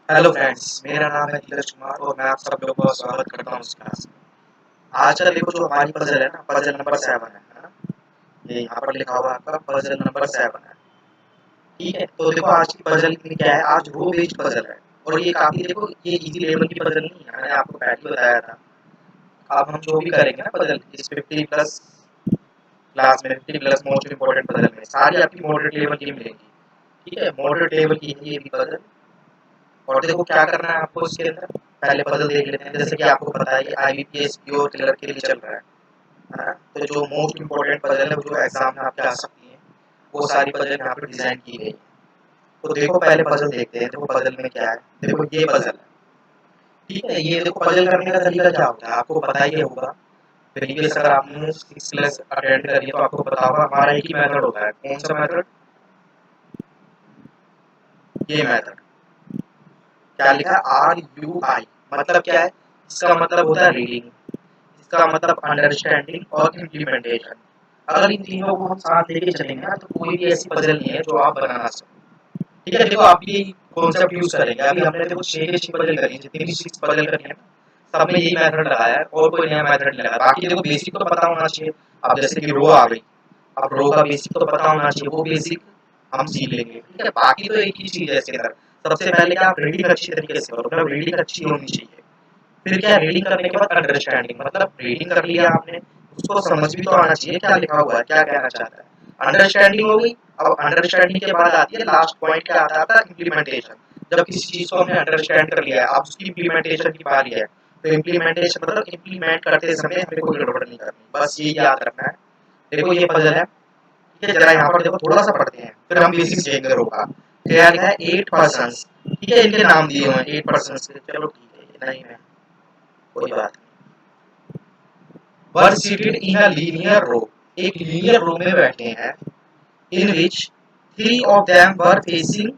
Hello friends, मेरा नाम है नीरज कुमार और मैं आप सब लोगों का स्वागत करता हूँ इस क्लास में। आज का देखो जो हमारी पजल है ना, पजल नंबर 7 है ना। ये यहाँ पर लिखा हुआ है आपका पजल नंबर 7 है। ठीक है, तो देखो आज की पजल में क्या है, आज रो बेस्ड पजल है। और ये काफी देखो ये इजी लेवल की पजल नहीं है, मैंने आपको पहले ही बताया था। अब हम जो भी करेंगे ना पजल इस 50 प्लस क्लास में, 50 प्लस मोस्ट इंपोर्टेंट पजल में सारी आपकी मॉडरेट लेवल की मिलेंगी। ठीक है, मॉडरेट लेवल की है ये भी पजल। और देखो क्या करना है आपको इसके अंदर, पहले पजल देख लेते हैं। जैसे कि आपको पता है कि आईबीपीएस प्योर क्लर्क के लिए चल रहा है ना। तो जो मोस्ट इंपोर्टेंट पजल है वो जो एग्जाम में आपके आ सकती है, वो सारी पजल यहाँ पर डिजाइन की गई है। तो देखो पहले पजल देखते हैं। देखो पजल में क्या है, देखो ये पजल है। ठीक है, ये देखो पजल करने का तरीका क्या होता है आपको पता ही होगा। प्रीवियस अगर आपने 6 क्लास अटेंड करी है तो आपको पता होगा हमारा एक ही मेथड होता है। कौन सा मेथड? ये मेथड। क्या लिखा है? RUI। मतलब क्या है इसका? मतलब होता है रीडिंग, इसका मतलब अंडरस्टैंडिंग और इम्प्लीमेंटेशन। अगर इन तीनों को हम साथ लेके चलेंगे ना तो कोई भी ऐसी पजल नहीं है जो आप बना ना सको। ठीक है, देखो आप भी कॉन्सेप्ट यूज करेंगे। अभी हमने देखो 6 की 6 पजल करी, जितनी भी 6 पजल करी है ना, सब में यही मेथड लगाया है और कोई नया मेथड नहीं लगाया। बाकी देखो बेसिक तो पता होना चाहिए। अब जैसे कि रो आ गई, अब रो का बेसिक तो पता होना चाहिए, वो बेसिक हम सीख लेंगे। ठीक है, बाकी तो एक ही चीज है इसके अंदर। सबसे पहले क्या, आप रीडिंग अच्छी तरीके से करो, मतलब रीडिंग अच्छी होनी चाहिए। फिर क्या, रीडिंग करने के बाद अंडरस्टैंडिंग, मतलब रीडिंग कर लिया आपने, उसको समझ भी तो आना चाहिए क्या लिखा हुआ है, क्या कहना चाहता है। अंडरस्टैंडिंग हो गई। अब अंडरस्टैंडिंग के बाद आती है लास्ट पॉइंट, क्या आता है? इम्प्लीमेंटेशन। जब किसी चीज को हमने अंडरस्टैंड कर लिया है, अब उसकी इम्प्लीमेंटेशन की बारी है। तो इम्प्लीमेंटेशन मतलब इम्प्लीमेंट करते समय हमें कोई गड़बड़ नहीं करनी, बस ये याद रखना है। देखो ये पजल है। ठीक है, जरा यहाँ पर देखो थोड़ा सा पढ़ते हैं फिर हम बेसिक सीखेंगे रो का। क्या लिखा है? 8 पर्सन्स। ठीक है, इनके नाम दिए हुए हैं 8 पर्सन्स के। चलो ठीक है, ये नहीं है, कोई बात नहीं। वर सीटेड इन अ लीनियर रो, एक लीनियर रो में बैठे हैं। इन विच 3 of them were facing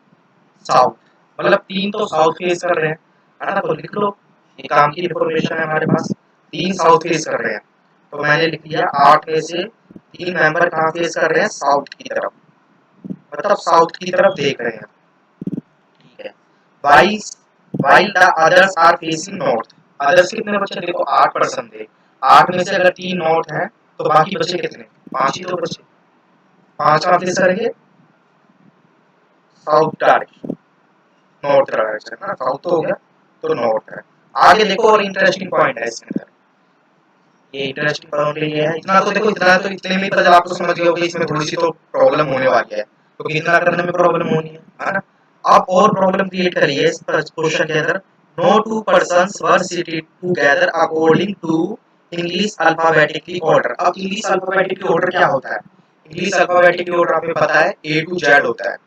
south, मतलब 3 तो साउथ फेस कर रहे हैं, है ना। तो लिख लो, ये काम की इंफॉर्मेशन है हमारे पास। 3 साउथ फेस कर रहे हैं, तो मैंने लिख दिया 8 में से 3 मेंबर कहाँ फेस कर रहे हैं? साउथ की तरफ, मतलब साउथ की तरफ देख रहे हैं। ठीक है, vice while the others are facing north. Others कितने बचे? देखो 8 पर्सन थे, 8 में से अगर 3 नॉर्थ हैं तो बाकी बचे कितने? 5 ही तो बचे। 5 कहाँ फेस करेंगे? साउथ डायरेक्शन, नॉर्थ डायरेक्शन ना। साउथ तो हो गया, तो नॉर्थ है। आगे देखो और इंटरेस्टिंग पॉइंट है इसके अंदर। ये इंटरेस्टिंग पॉइंट ये है, इतना तो देखो, इतना तो इतने में पता आपको समझ गए होगे इसमें थोड़ी सी तो प्रॉब्लम होने वाली है, क्योंकि इतना करने में प्रॉब्लम होनी है ना। अब और प्रॉब्लम क्रिएट करिए इस क्वेश्चन के अंदर। No two persons were seated together according to English alphabetically order. अब इंग्लिश अल्फाबेटिकली ऑर्डर क्या होता है? इंग्लिश अल्फाबेटिकली ऑर्डर आपको पता है A to Z होता है,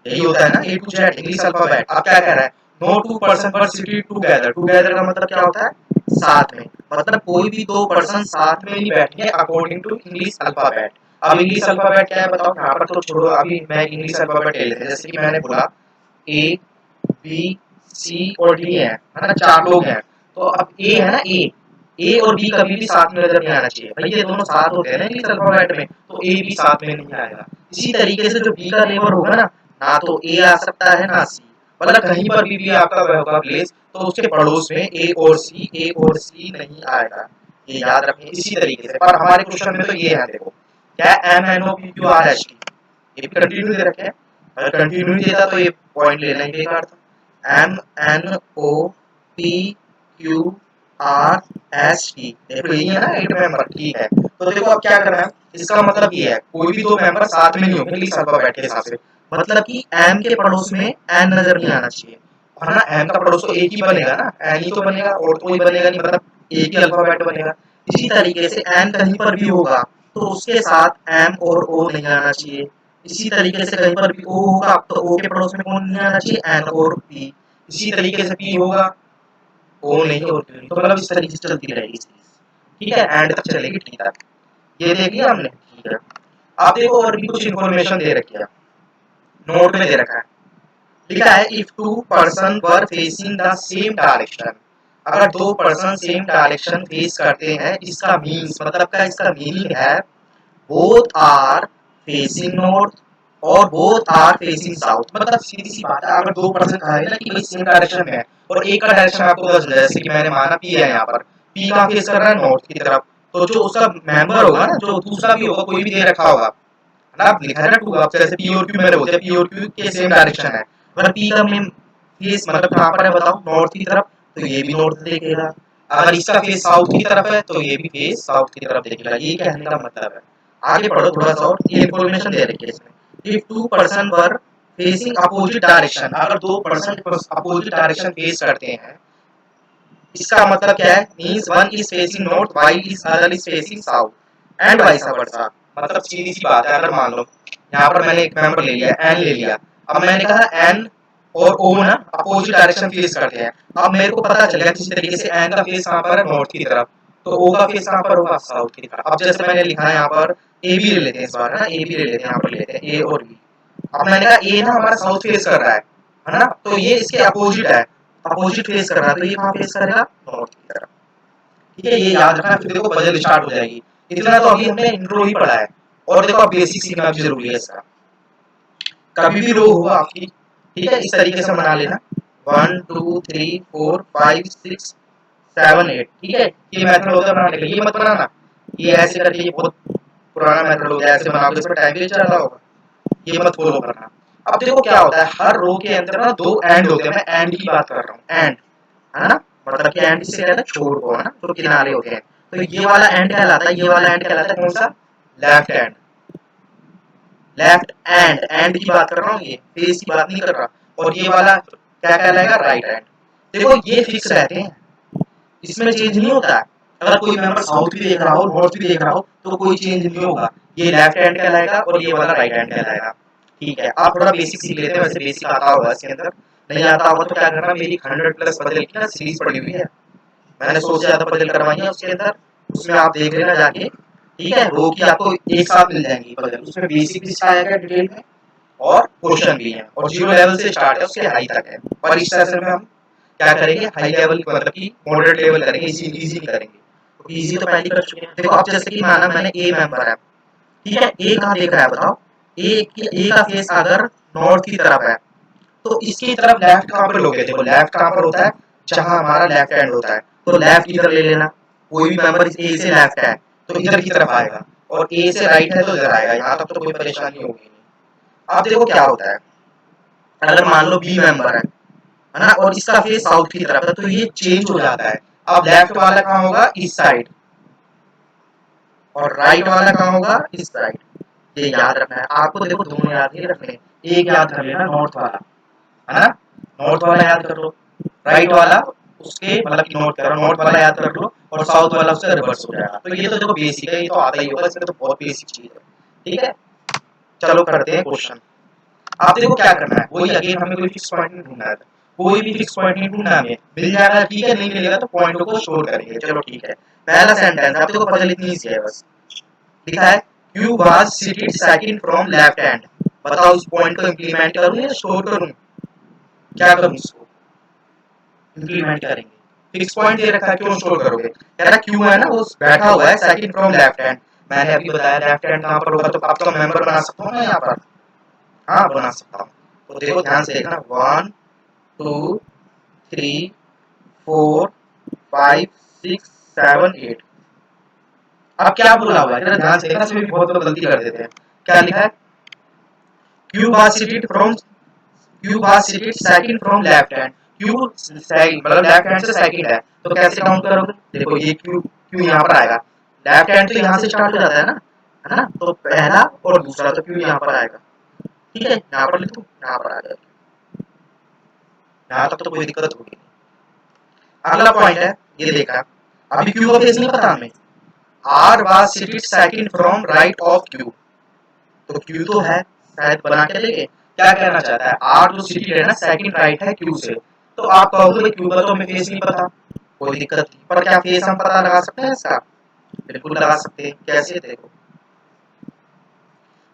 यही होता है ना, A to Z English alphabet. अब क्या कह रहा है? No two person were seated together. Together का मतलब क्या होता है? साथ में, मतलब कोई भी दो पर्सन साथ में नहीं बैठेंगे अकॉर्डिंग टू इंग्लिश अल्फाबेट। अब इंग्लिश अल्फाबेट क्या है बताओ? यहाँ पर तो छोड़ो, अभी मैं इंग्लिश अल्फाबेट ले लेते हैं। जैसे कि मैंने बोला A B C और D है ना, 4 लोग हैं। तो अब A है ना, A और B कभी भी साथ में नजर नहीं आना चाहिए भाई, ये दोनों साथ होते हैं ना इंग्लिश अल्फाबेट में, तो A भी साथ में नहीं आएगा। इसी तरीके से जो B का नेबर होगा ना तो A आ सकता है ना C, मतलब कहीं पर भी आपका होगा प्लेस, तो उसके पड़ोस में A और C नहीं आएगा, ये याद रखें। इसी तरीके से, पर हमारे क्वेश्चन में तो ये है, देखो क्या MNOPQRST, ये भी कंटिन्यू दे रखे हैं। अगर कंटिन्यू नहीं देता तो ये पॉइंट लेना ही बेकार था। MNOPQRST, देखो यही है ना 8 मेंबर। ठीक है, तो देखो अब क्या करना है, इसका मतलब ये है कोई भी दो मेंबर साथ में नहीं होंगे इंग्लिश अल्फाबेट के हिसाब से। मतलब कि M के पड़ोस में N नजर नहीं आना चाहिए, है ना। M का पड़ोस तो एक ही बनेगा ना, N ही तो बनेगा और कोई बनेगा नहीं, मतलब एक ही अल्फाबेट बनेगा। इसी तरीके से N कहीं पर भी होगा तो उसके साथ M और O नहीं आना चाहिए। इसी तरीके से कहीं पर भी O होगा तो O के पड़ोस में कौन नहीं आना चाहिए? N और P। इसी तरीके से P होगा, O नहीं और Q नहीं, तो मतलब इस तरीके से चलती रहेगी चीज। ठीक है, एंड तक चलेगी टी तक। ये देख लिया हमने। ठीक है, अब देखो और भी कुछ इन्फॉर्मेशन दे रखी है, नोट में दे रखा है। लिखा है if two person were facing the same direction. अगर दो पर्सन सेम डायरेक्शन फेस करते हैं, इसका मीन्स, मतलब का इसका मीनिंग है बोथ आर फेसिंग नॉर्थ और बोथ आर फेसिंग साउथ। मतलब सीधी सी बात है, अगर दो पर्सन कहा है ना कि भाई सेम डायरेक्शन में है और एक का डायरेक्शन आपको पता चल जाए, जैसे कि मैंने माना पी है, यहाँ पर पी कहाँ फेस कर रहा है, नॉर्थ की तरफ, तो जो उसका मेंबर होगा ना, जो दूसरा भी होगा, कोई भी दे रखा होगा है ना, लिखा है ना टू, आप जैसे पी और क्यू मेरे बोलते हैं, पी और क्यू के सेम डायरेक्शन है, अगर पी का मेन फेस मतलब कहाँ पर है बताओ, नॉर्थ की तरफ, तो ये भी नॉर्थ देखेगा। अगर इसका फेस साउथ की तरफ है तो ये भी फेस साउथ की तरफ देखेगा। ये कहने का मतलब है। आगे पढ़ो थोड़ा सा और, ये इंफॉर्मेशन दे रखी है इसमें। If two person were facing opposite direction, अगर दो पर्सन अपोजिट डायरेक्शन फेस करते हैं, इसका मतलब क्या है, means one is facing north while is other is facing south and vice versa. मतलब सीधी सी बात है, अगर मान लो यहाँ पर मैंने एक मेंबर ले लिया, एन ले लिया, अब मैंने कहा एन और ओ ना अपोजिट डायरेक्शन फेस करते हैं, अब मेरे को पता चल गया किसी तरीके से एन का फेस कहाँ पर है, नॉर्थ की तरफ, तो ओ का फेस कहाँ पर होगा, साउथ की तरफ। अब जैसे मैंने लिखा है यहाँ पर ए बी ले लेते हैं, इस बार है ना, ए बी ले लेते हैं, यहाँ पर लेते हैं ए और बी। अब मैंने कहा ए ना हमारा साउथ फेस कर रहा है ना, तो ये इसके अपोजिट है, अपोजिट फेस कर रहा है, तो ये कहाँ फेस करेगा, नॉर्थ की तरफ। ठीक है, ये याद रखना, फिर देखो पजल स्टार्ट हो जाएगी। इतना तो अभी हमने इंट्रो ही पढ़ा है, और देखो अब बेसिक सीखना भी जरूरी है इसका। कभी भी रो होगा आपकी, ठीक है, इस तरीके से बना लेना, 1 2 3 4 5 6 7 8, ठीक है, ये मेथड होता है बनाने का, ये मत बनाना, ये ऐसे करके, ये बहुत पुराना मेथड होता है, ऐसे बनाओगे इसमें टाइम वेस्ट ज्यादा होगा, ये मत फॉलो करना। अब देखो क्या होता है, हर रो के अंदर ना दो एंड होते हैं, मैं एंड की बात कर रहा हूँ, एंड है ना, मतलब कि एंड किसे कहते हैं, छोर को, है ना, जो किनारे होते हैं, तो ये वाला एंड कहलाता है, ये वाला एंड कहलाता है कौन सा, लेफ्ट एंड, लेफ्ट एंड की बात कर रहा हूँ, ये फेस की बात नहीं कर रहा। और ये वाला क्या कहलाएगा, राइट एंड। देखो ये फिक्स रहते हैं, इसमें चेंज नहीं होता है। अगर कोई मेंबर साउथ भी देख रहा हो, नॉर्थ भी देख रहा हो, तो कोई चेंज नहीं होगा, ये लेफ्ट हैंड कहलाएगा और ये वाला राइट हैंड कहलाएगा। ठीक है, आप थोड़ा बेसिक सीख लेते हैं, वैसे बेसिक आता होगा इसके अंदर, नहीं आता होगा तो क्या करना, मेरी 100+ पजल की ना सीरीज पड़ी हुई है, मैंने 100 से ज्यादा पजल करवाई है उसके अंदर, उसमें आप देख लेना जाके, ठीक है, रो की आपको एक साथ मिल जाएंगी पजल, उसमें बेसिक भी सिखाया गया डिटेल में और क्वेश्चन भी है, और 0 लेवल से स्टार्ट है उसके हाई तक है। पर इस सेशन में हम क्या करेंगे, हाई लेवल मतलब कि मॉडरेट लेवल करेंगे, इजी इजी नहीं करेंगे, तो इजी तो पहले कर चुके हैं। देखो अब जैसे कि माना मैंने ए मेंबर है, ठीक है, ए कहाँ देख रहा है बताओ, ए का फेस अगर नॉर्थ की तरफ है, तो इसकी तरफ लेफ्ट कहाँ पर लोगे, देखो लेफ्ट कहाँ पर होता है, जहां हमारा लेफ्ट हैंड होता है, तो लेफ्ट इधर ले लेना, कोई भी मेंबर ए से लेफ्ट है तो इधर की तरफ आएगा, और ए से राइट है तो इधर आएगा, यहाँ तक तो कोई परेशानी होगी नहीं। अब देखो क्या होता है, अगर मान लो बी मेंबर है ना, और इसका फेस साउथ की तरफ है, तो ये चेंज हो जाता है, अब लेफ्ट वाला कहाँ होगा, इस साइड, और राइट वाला कहाँ होगा, इस साइड। ये याद रखना है आपको, देखो दोनों याद नहीं रखने, एक याद कर लेना नॉर्थ वाला, है ना, नॉर्थ वाला याद कर लो, राइट वाला उसके मतलब कि नॉर्थ करो, नॉर्थ वाला याद कर लो, और साउथ वाला उससे रिवर्स हो जाएगा। तो ये तो देखो बेसिक है, ये तो आता ही होगा, इसमें तो बहुत बेसिक चीज है। ठीक है, चलो करते हैं क्वेश्चन। आप देखो क्या करना है, वही अगेन हमें कोई फिक्स पॉइंट नहीं ढूंढना है, कोई भी फिक्स पॉइंट नहीं ढूंढना, हमें मिल जाएगा ठीक है, नहीं मिलेगा तो पॉइंटों को स्टोर करेंगे। चलो ठीक है, पहला सेंटेंस आप देखो पजल इतनी ईजी है, बस लिखा है Q was seated second from left hand. बताओ इस पॉइंट को इंप्लीमेंट करूं या स्टोर करूं, क्या करूं, इसको इंप्लीमेंट करेंगे, फिक्स पॉइंट दे रखा है, क्यों स्टोर करोगे, कह रहा क्यू है ना वो बैठा हुआ है सेकंड फ्रॉम लेफ्ट हैंड, मैंने अभी बताया लेफ्ट हैंड कहां पर होगा, तो अब तो मेंबर बना सकता हूं ना यहाँ पर, हाँ बना सकता हूँ। तो देखो ध्यान से देखना, 1 2 3 4 5 6 7 8। अब क्या बोला हुआ है जरा ध्यान से देखना, सभी बहुत लोग गलती कर देते हैं। क्या लिखा है, Q was seated from, Q was seated second from left hand, Q मतलब लेफ्ट हैंड से सेकंड है, तो कैसे काउंट करोगे, देखो ये क्यू क्यू यहाँ पर आएगा, लेफ्ट हैंड तो यहाँ से स्टार्ट हो जाता है ना, तो पहला और दूसरा, तो क्यू यहाँ पर आएगा। ठीक है, यहाँ पर लिख दो, यहाँ पर आ जाएगा, यहाँ तक तो कोई दिक्कत होगी। अगला पॉइंट है, ये देखा, अभी क्यू का फेस नहीं पता हमें, R was seated second from right of Q, तो क्यू तो है, शायद बना के देखे, क्या कहना चाहता है, आर जो सीटेड है ना सेकंड राइट है क्यू से, तो आप कहोगे भाई क्यू का तो हमें फेस नहीं पता, कोई दिक्कत नहीं, पर क्या फेस हम पता लगा सकते हैं इसका, बिल्कुल लगा सकते हैं, कैसे देखो।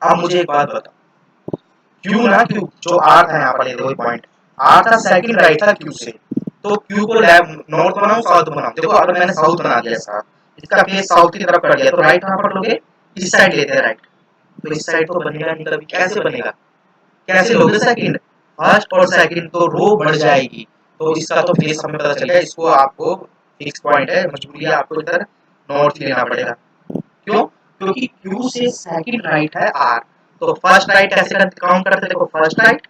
अब मुझे एक बात बताओ, क्यू ना, क्यू जो आर था यहाँ पर, ये देखो पॉइंट, आर था सेकंड राइट था क्यू से, तो क्यू को नॉर्थ बनाऊं साउथ बनाऊं, देखो अगर मैंने साउथ बना दिया इसका, इसका फेस साउथ की तरफ कर दिया, तो राइट कहां पर लोगे, इस साइड लेते हैं राइट, तो इस साइड तो बनेगा नहीं कभी। कैसे बनेगा, कैसे लोगे सेकंड, फर्स्ट और सेकंड तो रो बढ़ जाएगी। तो इसका तो फेस हमें पता चल गया, इसको आपको फिक्स पॉइंट है, मजबूरी है आपको इधर नॉर्थ ही लेना पड़ेगा। क्यों, क्योंकि क्यू से सेकंड राइट है आर, तो फर्स्ट राइट कैसे काउंट करते, देखो फर्स्ट राइट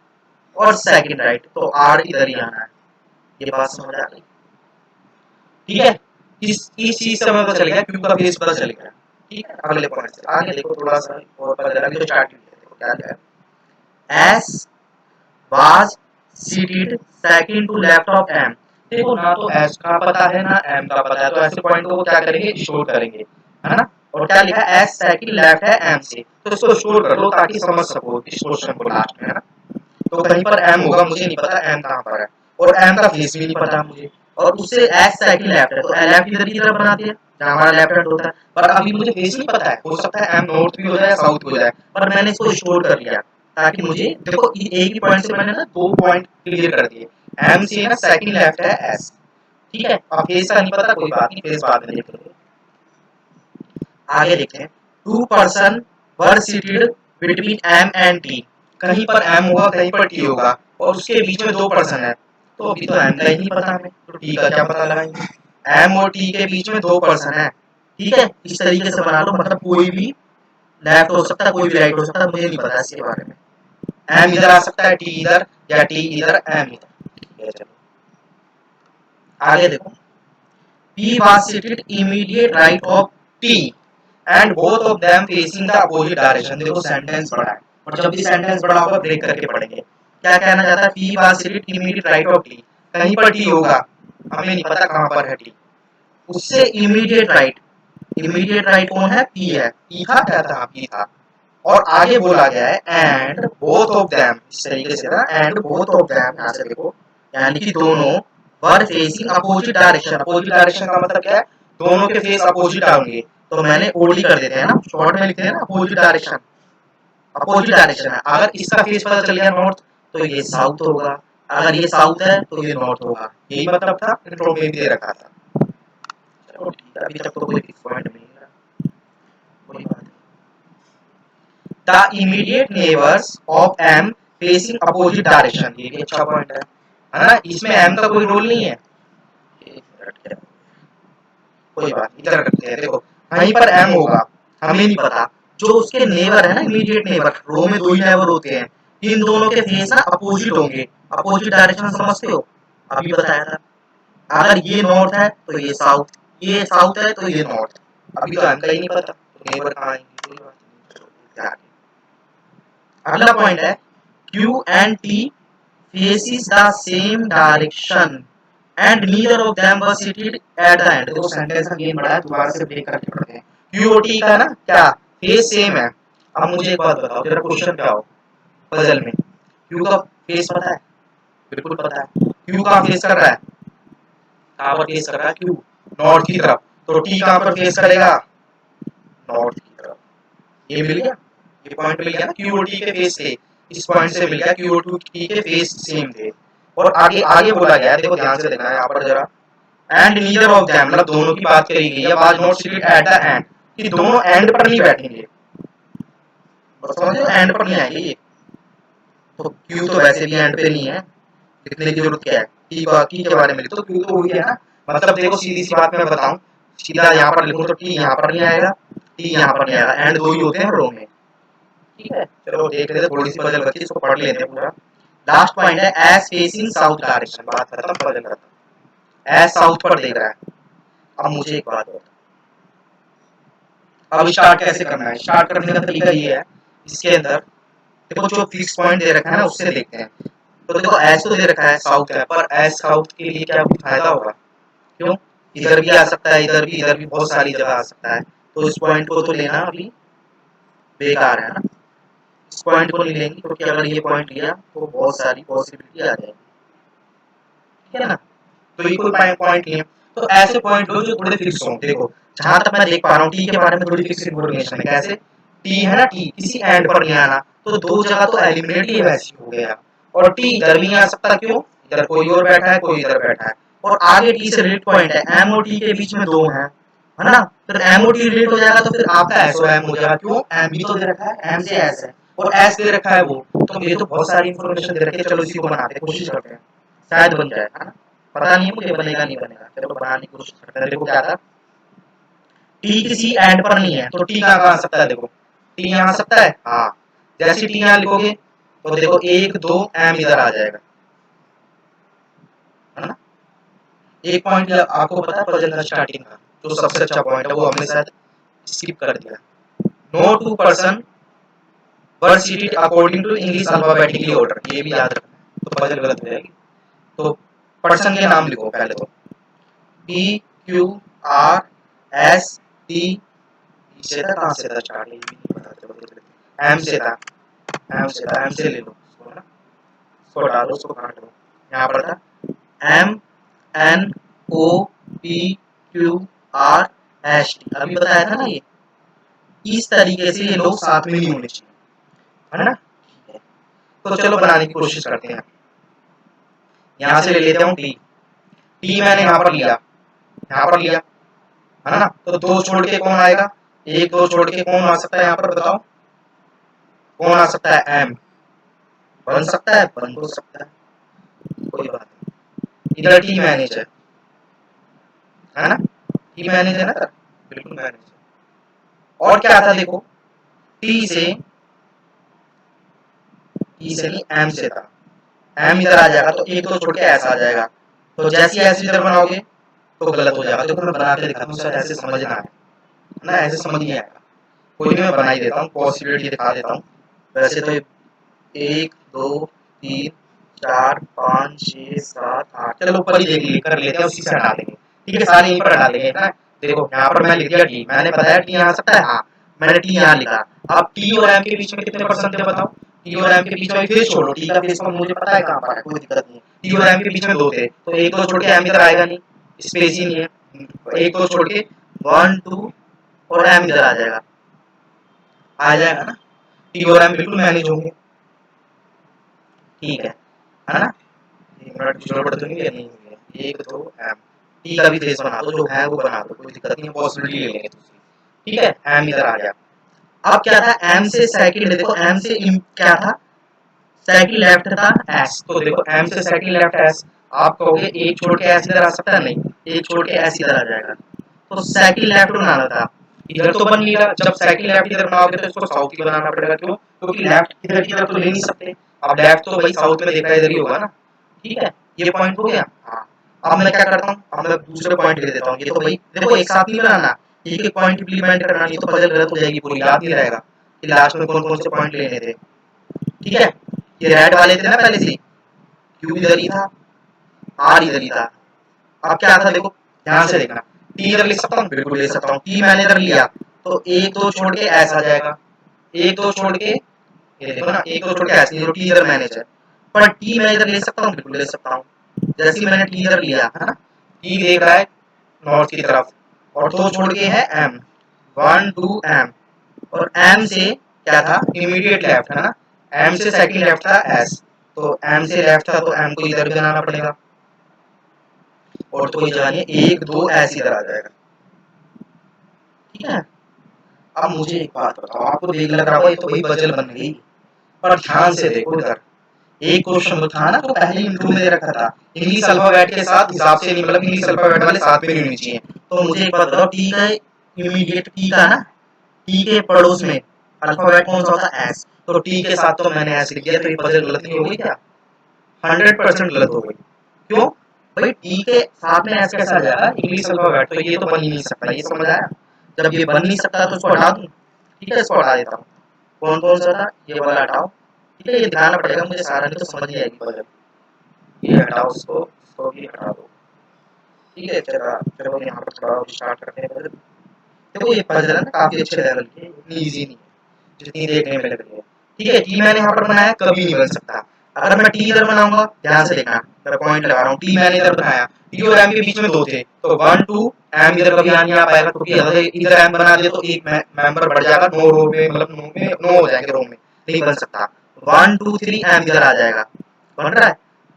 और सेकंड राइट, तो आर इधर ही आना है। ये बात समझ आ गई, ठीक है। इस चीज से हमें पता चल गया, क्यू का फेस पता चल गया, ठीक है। अगले पॉइंट से आगे देखो, थोड़ा सा और पता चला, अभी तो स्टार्ट किया, देखो क्या है, S was seated second to left of M. देखो ना तो एस का पता है ना एम का पता है, तो ऐसे पॉइंट को क्या करेंगे, स्टोर करेंगे, है ना। और क्या लिखा है, एस सेकंड लेफ्ट है एम से, तो इसको स्टोर कर लो ताकि समझ सको इस क्वेश्चन को लास्ट में, है ना। तो कहीं पर एम होगा, मुझे नहीं पता एम कहाँ पर है, और एम का फेस भी नहीं पता मुझे, और उससे एस सेकंड लेफ्ट है, तो लेफ्ट इधर की तरफ बना दिया जहाँ हमारा लेफ्ट हैंड होता है। पर अभी मुझे फेस नहीं पता है, हो सकता है एम नॉर्थ भी हो जाए साउथ भी हो जाए, पर मैंने इसको स्टोर कर लिया ताकि मुझे, देखो एक ही पॉइंट से मैंने ना दो पॉइंट क्लियर कर दिए, एम से ना सेकंड लेफ्ट है एस, ठीक है। अब फेस का नहीं पता, कोई बात नहीं, फेस बाद में देख लेंगे। आगे देखते हैं, two person were seated between M and T. कहीं पर एम होगा कहीं पर टी होगा, और उसके बीच में दो पर्सन है, तो अभी तो एम का ही नहीं पता हमें, तो टी का क्या पता लगाएंगे। एम और टी के बीच में दो पर्सन है, ठीक है। इस तरीके से बना लो, मतलब कोई भी लेफ्ट हो सकता है, कोई भी राइट हो सकता है, मुझे नहीं पता इसके बारे में। एम इधर आ सकता है, टी इधर, या टी इधर एम इधर, ठीक है। चलो आगे देखो, P was seated immediate right of T and both of them facing the opposite direction। देखो सेंटेंस बड़ा है, और जब भी सेंटेंस बड़ा होगा ब्रेक करके पढ़ेंगे। क्या कहना चाहता है, P was seated immediate right of T, कहीं पर T होगा, हमें नहीं पता कहाँ पर है T, उससे इमीडिएट राइट, इमीडिएट राइट कौन है, P है, P था क्या था, P था। और आगे बोला गया है एंड बोथ ऑफ देम, इस तरीके से ना, एंड बोथ ऑफ देम, यहाँ से देखो, यानी कि दोनों were facing opposite direction. Opposite direction का मतलब क्या है, दोनों के फेस अपोजिट होंगे, तो मैंने ओडी कर देते हैं ना, शॉर्ट में लिखते हैं ना अपोजिट डायरेक्शन, अपोजिट डायरेक्शन है। अगर इसका फेस पता चल गया नॉर्थ, तो ये साउथ होगा, अगर ये साउथ है तो ये नॉर्थ होगा, यही मतलब था, इंट्रो में भी दे रखा था। चलो ठीक है, अभी तक तो कोई पॉइंट नहीं है, कोई बात नहीं। The immediate neighbors of M facing opposite direction, ये भी अच्छा पॉइंट है ना, इसमें M का कोई रोल नहीं है, कोई बात इधर रखते हैं। देखो कहीं पर M होगा, हमें नहीं पता, जो उसके नेबर है ना, इमीडिएट नेबर, रो में दो ही नेबर होते हैं, इन दोनों के फेस ना अपोजिट होंगे, अपोजिट डायरेक्शन समझते हो, अभी बताया था। अगर ये नॉर्थ है तो ये साउथ, ये साउथ है तो ये नॉर्थ, अभी तो M का ही नहीं पता, तो नेबर कहाँ आएंगे, कोई बात नहीं, चलो आगे। अगला पॉइंट है, Q and T faces the same direction and neither of them was seated at the end। देखो सेंटेंस का गेम बड़ा है, दोबारा से ब्रेक करके पढ़ते हैं। Q और T का ना क्या फेस सेम है। अब मुझे एक बात बताओ, तेरा क्वेश्चन क्या हो पजल में, Q का फेस पता है, बिल्कुल पता है, Q कहाँ फेस कर रहा है, कहाँ पर फेस कर रहा है Q, नॉर्थ की तरफ, तो T कहाँ पर फेस करेगा, नॉर्थ की तरफ। ये मिल गया, ये पॉइंट मिल गया ना, Q और T के फेस थे, इस पॉइंट से मिल गया, Q और T के फेस सेम थे। और आगे आगे बोला गया है, देखो ध्यान से देखना है यहाँ पर जरा, एंड नीदर ऑफ देम, मतलब दोनों की बात करी गई है, was not seated at the end, कि दोनों एंड पर नहीं बैठेंगे, बस समझो एंड पर नहीं आएंगे ये, तो क्यू तो वैसे भी एंड पे नहीं है, लिखने की जरूरत क्या है, टी के बारे में लिखो तो क्यू तो वही है ना। मतलब देखो सीधी सी बात मैं बताऊं, सीधा यहाँ पर लिखूं तो टी यहाँ पर नहीं आएगा, टी यहाँ पर नहीं आएगा, एंड दो ही होते हैं रो में, ठीक है। चलो देख लेते, थोड़ी सी पजल बची, इसको पढ़ लेते हैं पूरा। लास्ट पॉइंट है, एस फेसिंग साउथ डायरेक्शन, बात खत्म, पजल खत्म, एस साउथ पर देख रहा है। अब मुझे एक बात बता, अब स्टार्ट कैसे करना है, स्टार्ट करने का तरीका ये है, इसके अंदर देखो जो फिक्स पॉइंट दे रखा है ना, उससे देखते हैं। तो देखो एस तो दे रखा है साउथ है, पर एस साउथ के लिए क्या कुछ फायदा होगा, क्यों, इधर भी आ सकता है, इधर भी बहुत सारी जगह आ सकता है, तो इस पॉइंट को तो लेना अभी बेकार है ना, इस पॉइंट को नहीं लेंगे, क्योंकि अगर ये पॉइंट लिया तो बहुत सारी पॉसिबिलिटी आ जाएगी, ठीक है ना। तो ये कोई पॉइंट नहीं है, तो ऐसे पॉइंट लो जो थोड़े फिक्स हों। देखो जहां तक मैं देख पा रहा हूँ टी के बारे में थोड़ी फिक्स इन्फॉर्मेशन है, कैसे, टी है ना, टी किसी एंड पर नहीं आना, तो दो जगह तो एलिमिनेट ही वैसी हो गया, और टी इधर भी नहीं आ सकता, क्यों, इधर कोई और बैठा है, कोई इधर बैठा है, और आगे टी से रिलेटेड पॉइंट है, एम और टी के बीच में दो हैं, है ना। फिर एम ओ टी रिलेट हो जाएगा तो फिर आपका एस ओ एम हो जाएगा। क्यों, एम भी तो दे रखा है, एम से एस है और एस दे रखा है वो, तो ये तो बहुत सारी इंफॉर्मेशन दे रखी है। चलो इसी को बनाते हैं, कोशिश करते हैं, शायद बन जाए, है ना। पता नहीं है मुझे बनेगा नहीं बनेगा, चलो बनाने की कोशिश करते हैं। देखो क्या था, टी किसी एंड पर नहीं है तो टी कहाँ कहाँ आ सकता है, देखो टी यहाँ आ सकता है, हाँ। जैसे टी यहाँ लिखोगे तो देखो एक दो एम इधर आ जाएगा, है ना। एक पॉइंट आपको पता है पजल का स्टार्टिंग का जो सबसे अच्छा पॉइंट है वो हमने शायद स्किप कर दिया। No two person were seated according to English alphabetically order, ये भी याद रखना, तो पजल गलत हो जाएगी। तो पर्सन के नाम लिखो पहले, तो P Q R S T, से था, कहाँ से था स्टार्ट, ये भी नहीं पता, चलो एम से था, एम से था, एम से ले लो उसको, है ना। उसको हटा दो, उसको काट दो, यहाँ पर था M N O P Q R S T, अभी बताया था ना ये। इस तरीके से ये लोग साथ में नहीं होने चाहिए, है ना। तो चलो बनाने की कोशिश करते हैं। यहाँ से ले लेता हूँ टी, टी मैंने यहाँ पर लिया, यहाँ पर लिया, है ना। तो दो छोड़ के कौन आएगा, एक दो छोड़ के कौन आ सकता है यहाँ पर, बताओ कौन आ सकता है, एम बन सकता है, बन तो सकता है, कोई बात नहीं। इधर टी मैनेज है ना, टी मैनेज है ना सर, बिल्कुल मैनेज है। और क्या था देखो, टी से, टी से नहीं एम से था, एम इधर आ जाएगा तो एक दो छोड़ के ऐसा आ जाएगा, तो जैसे ऐसे इधर बनाओगे तो गलत हो जाएगा। देखो मैं बना के दिखाता हूँ, शायद ऐसे समझ ना आए ना, ऐसे समझ नहीं आएगा, कोई नहीं मैं बना ही देता हूँ, पॉसिबिलिटी दिखा देता हूँ। वैसे तो एक दो तीन चार पाँच छः सात आठ, चलो ऊपर ही देख लिए कर लेते हैं, उसी से हटा देंगे, ठीक है, सारे यहीं पर हटा देंगे ना। देखो यहाँ पर मैं लिख दिया टी, मैंने बताया टी यहाँ आ सकता है, हाँ मैंने टी यहाँ लिखा। अब टी और एम के बीच में कितने परसेंट थे बताओ, टी और एम के बीच में फेस छोड़ो, टी का फेस पर मुझे पता है कहाँ पर है, कोई दिक्कत नहीं है। टी और एम के बीच में दो थे तो एक दो छोड़ के एम इधर आएगा नहीं, स्पेस ही नहीं है, एक दो छोड़ के वन टू और एम इधर आ जाएगा, आ जाएगा ना। टी और एम बिल्कुल मैनेज होंगे, ठीक है ना। एक मिनट की जरूरत तो नहीं है, एक दो एम, टी का भी फेस बना दो, जो है वो बना दो, कोई दिक्कत नहीं है, पॉसिबिलिटी ले लेंगे दूसरी, ठीक है। एम इधर आ गया। अब क्या था, एम से सेकंड, देखो एम से क्या था, सेकंड लेफ्ट था एस, तो देखो एम से सेकंड लेफ्ट एस, आप कहोगे एक छोड़ के एस इधर आ सकता है, नहीं, एक छोड़ के एस इधर आ जाएगा, तो सेकंड लेफ्ट बनाना था। इधर तो बन नहीं रहा, जब सेकंड लेफ्ट इधर बनाओगे तो इसको साउथ ही बनाना पड़ेगा, क्यों, क्योंकि लेफ्ट इधर की तरफ तो ले नहीं सकते, अब लेफ्ट तो भाई साउथ में देखा इधर ही होगा ना, ठीक है। ये पॉइंट हो गया, हाँ। अब मैं क्या करता हूँ, अब मैं दूसरे पॉइंट ले देता हूँ, ये तो भाई देखो एक साथ नहीं बनाना, एक एक पॉइंट इंप्लीमेंट करना, नहीं तो पजल गलत हो जाएगी पूरी, याद नहीं रहेगा कि लास्ट में कौन कौन से पॉइंट लेने थे, ठीक है। ये रेड वाले थे ना पहले से, क्यू इधर ही था, आर इधर ही था। अब क्या था देखो, ध्यान से देखना, टी इधर लिख सकता हूँ, बिल्कुल ले सकता हूँ, टी मैंने इधर लिया तो एक दो छोड़ के ऐसा आ जाएगा, एक दो छोड़ के, ये देखो ना, एक दो छोड़ के ऐसे, जो टी इधर मैनेज है, पर टी मैं इधर ले सकता हूँ, बिल्कुल ले सकता हूँ। जैसे ही मैंने टी इधर लिया, है ना, टी देख रहा है नॉर्थ की तरफ, और दो छोड़ के है एम, वन टू एम, और एम से क्या था, इमीडिएट लेफ्ट, है ना, एम से सेकंड लेफ्ट था एस, तो एम से लेफ्ट था तो एम को इधर भी बनाना पड़ेगा, और तो कोई जगह नहीं है, एक दो ऐसे इधर आ जाएगा, ठीक है। अब मुझे एक बात बताओ, आपको देख लग रहा होगा ये तो वही पजल बन गई, पर ध्यान से देखो इधर, एक क्वेश्चन जो था ना तो पहले इंट्रो में दे रखा था, इंग्लिश अल्फाबेट के साथ हिसाब से नहीं, मतलब इंग्लिश अल्फाबेट वाले साथ में नहीं होनी चाहिए। तो मुझे एक बात बताओ, टी का इमीडिएट, टी का ना, टी के पड़ोस में अल्फाबेट कौन सा होता है, एस, तो टी के साथ तो मैंने एस लिख दिया, तो ये पजल गलत नहीं हो गई क्या, 100% गलत हो गई। क्यों भाई, टी के साथ में एस कैसे आ जाएगा, इंग्लिश अल्फाबेट, तो ये तो बन ही नहीं सकता, ये समझ आया। जब ये बन नहीं सकता तो इसको हटा दूं, ठीक है, इसको हटा देता हूँ। कौन कौन सा था, ये वाला हटाओ, ठीक है, ये दिखाना पड़ेगा मुझे सारा, नहीं तो समझ नहीं आएगी पजल। ये हटाओ, इसको भी हटा दो, ठीक है। चलो चलो यहाँ पर थोड़ा स्टार्ट करते हैं पजल। देखो ये पजल है ना काफी अच्छे लेवल की, इतनी ईजी नहीं है जितनी देखने में लग रही है, ठीक है। टी मैंने यहाँ पर बनाया, कभी नहीं बन सकता। अगर मैं टी इधर बनाऊंगा, ध्यान से देखना, मैं पॉइंट लगा रहा हूँ, टी मैंने इधर बनाया, टी और एम के बीच में दो थे, तो वन टू एम इधर कभी आ नहीं आ पाएगा, क्योंकि अगर इधर एम बना दिया तो एक मेंबर बढ़ जाएगा, नो रो में, मतलब नो में नो हो जाएंगे, रो में नहीं बन सकता। वन टू थ्री एम इधर आ जाएगा, बन रहा है,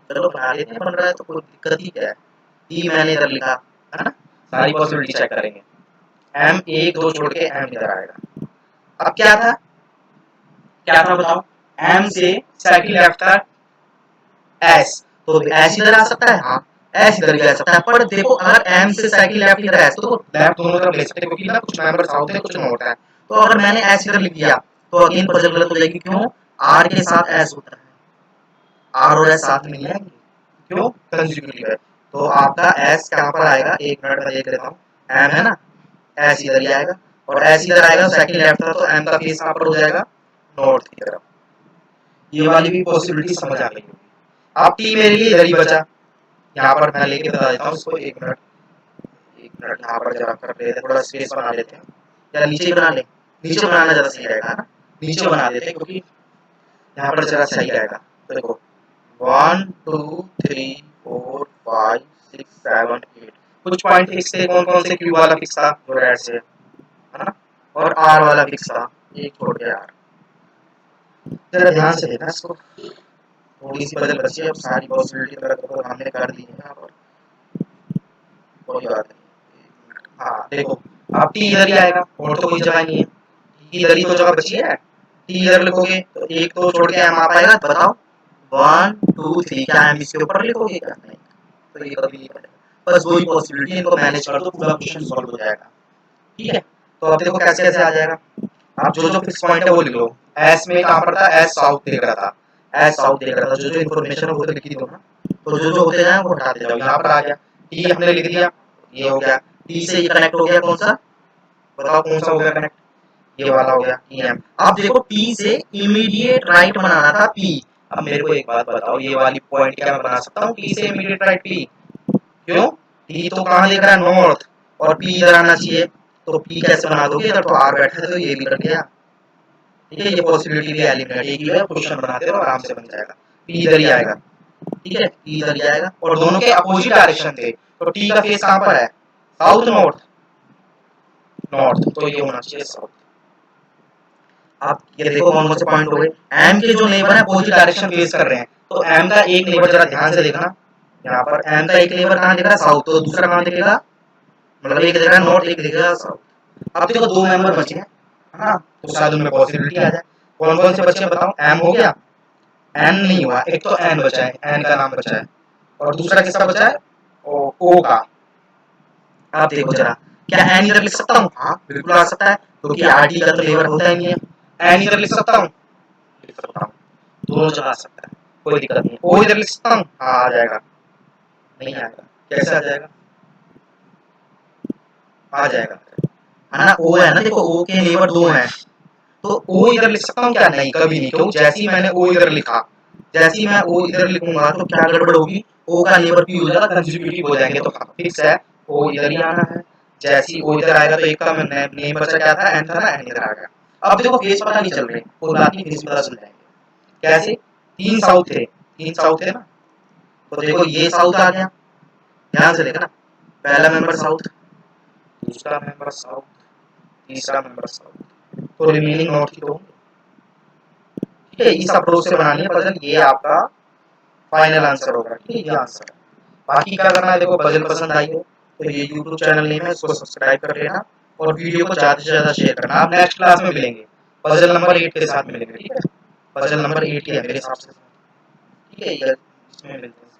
चलो बना लेते हैं, बन रहा है तो कोई दिक्कत ही क्या है। टी मैंने इधर लिखा, है ना, सारी पॉसिबिलिटी चेक करेंगे, एम एक दो छोड़ के एम इधर आएगा। अब क्या था बताओ, एम से सेकंड लेफ्ट था एस, तो एस इधर आ सकता है, हाँ एस इधर भी आ सकता है, पर देखो अगर एम से सेकंड लेफ्ट इधर एस तो लेफ्ट दोनों तरफ ले सकते हैं, क्योंकि ना कुछ मेंबर साउथ है कुछ नॉर्थ है। तो अगर मैंने एस इधर लिख दिया तो अगेन पजल गलत हो जाएगी, क्यों, आर के साथ एस होता है, आर और एस साथ में नहीं आएंगे, क्यों, कंसेक्यूटिव है। तो आपका एस कहां पर आएगा, एक मिनट में देख लेता हूँ, एम है ना, एस इधर ही आएगा, और एस इधर आएगा, सेकंड लेफ्ट था तो एम का फेस कहां पर हो जाएगा, नॉर्थ की तरफ। ये वाली भी पॉसिबिलिटी समझ आ गई होगी। अब टी मेरे लिए इधर ही बचा, यहाँ पर मैं लेके बता देता हूँ इसको, एक मिनट यहाँ पर जरा कर लेते हैं, थोड़ा स्पेस बना लेते हैं, या नीचे ही बना ले, नीचे बनाना ज्यादा सही रहेगा ना, नीचे बना देते हैं क्योंकि यहाँ पर जरा सही रहेगा। देखो 1 2 3 4 5 6 7 8 कुछ पॉइंट फिक्स थे, कौन कौन से, क्यू वाला फिक्स था जो रेड से है ना, और आर वाला फिक्स था, एक छोड़ के आर। जरा ध्यान से देखना इसको, थोड़ी सी बदल बची है, अब सारी पॉसिबिलिटी तो हमने कर दी है यहाँ पर, कोई बात नहीं। हाँ देखो, अब टी इधर ही आएगा और तो कोई जगह नहीं है, टी इधर ही तो जगह बची है, टी इधर लिखोगे तो एक तो छोड़ के एम आ पाएगा, तो बताओ 1 2 3 क्या एम इसके ऊपर लिखोगे क्या, नहीं, तो ये कभी नहीं बनेगा। बस वही पॉसिबिलिटी, इनको मैनेज कर दो, पूरा क्वेश्चन सॉल्व हो जाएगा। ठीक है, तो अब देखो कैसे कैसे आ जाएगा, आप जो जो फिक्स पॉइंट है वो लिख लो। एस में कहां पर था, एस साउथ देख रहा था, एस साउथ देख रहा था, जो जो इन्फॉर्मेशन है वो तो लिख ही दो ना, तो जो जो होते जाए वो हटाते जाओ। यहाँ पर आ गया, टी हमने लिख दिया, ये हो गया, टी से ये कनेक्ट हो गया, कौन सा बताओ, कौन सा हो गया कनेक्ट, ये वाला हो गया ईएम। अब देखो टी से इमीडिएट राइट बनाना था पी, अब मेरे को एक बात बताओ, ये वाली पॉइंट क्या मैं बना सकता हूँ टी से इमीडिएट राइट पी, क्यों, टी तो कहाँ देख रहा है, नॉर्थ, और पी इधर आना चाहिए, तो पी कैसे बना दोगे, इधर तो आर बैठा है तो ये भी कट गया। ठीक है, ये पॉसिबिलिटी भी एलिमिनेट, एक ही है, क्वेश्चन बनाते रहो आराम से बन जाएगा, पी इधर ही आएगा। ठीक है, पी इधर ही आएगा, और दोनों के अपोजिट डायरेक्शन थे, तो टी का फेस कहां पर है, साउथ नॉर्थ, नॉर्थ, तो ये होना चाहिए साउथ। आप ये देखो कौन कौन से पॉइंट हो गए, एम के जो नेबर है अपोजिट डायरेक्शन फेस कर रहे हैं, तो एम का एक नेबर जरा ध्यान से देखना, यहाँ पर एम का एक नेबर कहां दिख रहा है, साउथ, तो दूसरा कहां दिखेगा, मतलब एक दिख रहा है नॉर्थ, एक दिखेगा साउथ। अब देखो दो मेंबर बचे हैं, है ना, तो शायद उनमें पॉसिबिलिटी आ जाए। कौन कौन से बचे हैं बताओ, एम हो गया, एन नहीं हुआ, एक तो एन बचा है, एन का नाम बचा है, और दूसरा किसका बचा है, ओ का। आप देखो जरा, क्या एन इधर लिख सकता हूँ, हाँ बिल्कुल आ सकता है, क्योंकि आर टी का तो लेबर होता ही नहीं है, एन इधर लिख सकता हूँ, लिख सकता हूँ, दोनों जगह आ सकता है, कोई दिक्कत नहीं। ओ इधर लिख सकता हूँ, हाँ आ जाएगा, नहीं आएगा, कैसे आ जाएगा, आ जाएगा, है ना, ओ है ना, देखो ओ के नेबर दो हैं, तो ओ इधर लिख सकता हूँ क्या, नहीं कभी नहीं, क्यों, जैसे ही मैंने ओ इधर लिखा, जैसे ही मैं ओ इधर लिखूंगा तो क्या गड़बड़ होगी, ओ का नेबर पी हो जाएगा, कंसेक्यूटिव हो जाएंगे, तो फिक्स है ओ इधर ही आना है। जैसे ही ओ इधर आएगा तो एक का नेम बचा क्या था, एन था ना, एन इधर आ गया। अब देखो फेस पता नहीं चल रहे, कोई बात नहीं, फेस पता चल जाएंगे, कैसे, तीन साउथ थे, तीन साउथ थे ना, तो देखो ये साउथ आ गया, ध्यान से देखना, पहला मेंबर साउथ, दूसरा मेंबर साउथ, तीसरा मेंबर साउथ, तो रिमेनिंग नॉर्थ की तो होंगे। ठीक है, इस अप्रोच से बनानी है पजल, ये आपका फाइनल आंसर होगा। ठीक है, ये आंसर है। बाकी क्या करना है, देखो पजल पसंद आई हो तो ये यूट्यूब चैनल नेम है, इसको सब्सक्राइब कर लेना, और वीडियो को ज़्यादा से ज़्यादा शेयर करना। आप नेक्स्ट क्लास में मिलेंगे, पजल नंबर 8 के साथ मिलेंगे। ठीक है, पजल नंबर 8 ही है मेरे हिसाब से। ठीक है, इसमें मिलते हैं।